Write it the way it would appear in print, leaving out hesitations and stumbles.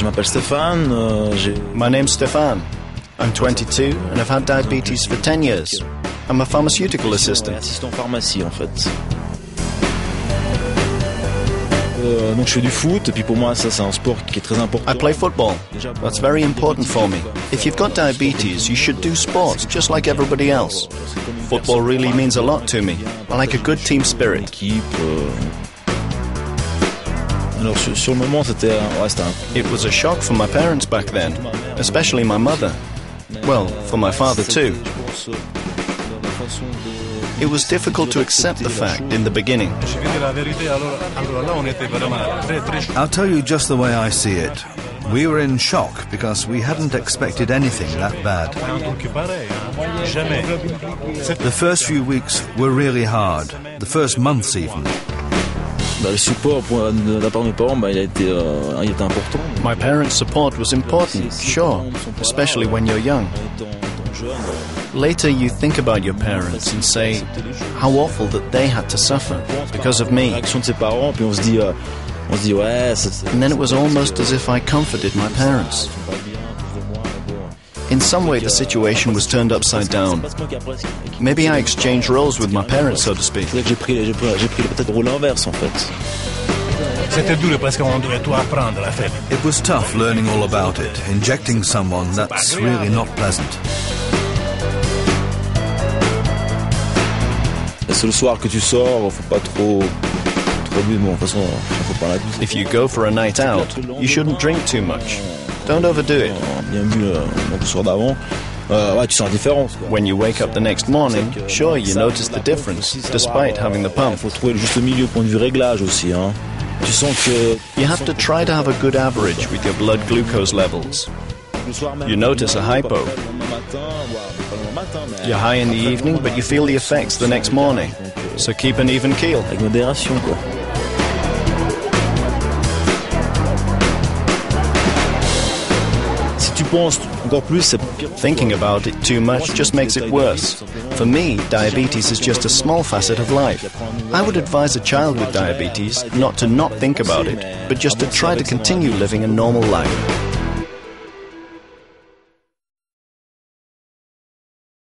Je m'appelle Stéphane. My name's Stéphane. I'm 22 and I've had diabetes for 10 years. I'm a pharmaceutical assistant. Assistant pharmacie en fait. Donc je fais du foot et puis pour moi ça c'est un sport qui est très important. I play football. That's very important for me. If you've got diabetes, you should do sports just like everybody else. Football really means a lot to me. I like a good team spirit. Alors sur le moment c'était It was a shock for my parents back then, especially my mother. Well, for my father too. It was difficult to accept the fact in the beginning. I'll tell you just the way I see it. We were in shock because we hadn't expected anything that bad. The first few weeks were really hard, the first months even. Le support de la part de mes parents, il était important. My parents' support was important, sure, especially when you're young. Later you think about your parents and say how awful that they had to suffer because of me. L'action de ses parents, puis on se dit ouais. And then it was almost as if I comforted my parents. In some way the situation was turned upside down. Maybe I exchanged roles with my parents, so to speak. J'ai pris peut-être le rôle inverse en fait. It was tough learning all about it, injecting someone that's really not pleasant. C'est le soir que tu sors, faut pas trop bu, bon, de toute façon, faut pas l'abuser. If you go for a night out, you shouldn't drink too much. Don't overdo it. Bien bu le soir d'avant, ouais, tu sens la différence. When you wake up the next morning, sure, you notice the difference, despite having the pump. Faut trouver le juste milieu, point de vue réglage aussi, hein. Tu sens que you have to try to have a good average with your blood glucose levels. You notice a hypo. You're high in the evening, but you feel the effects the next morning. So keep an even keel. Avec modération, quoi. Si tu penses encore plus, c'est pire. Thinking about it too much just makes it worse. For me, diabetes is just a small facet of life. I would advise a child with diabetes not to not think about it, but just to try to continue living a normal life.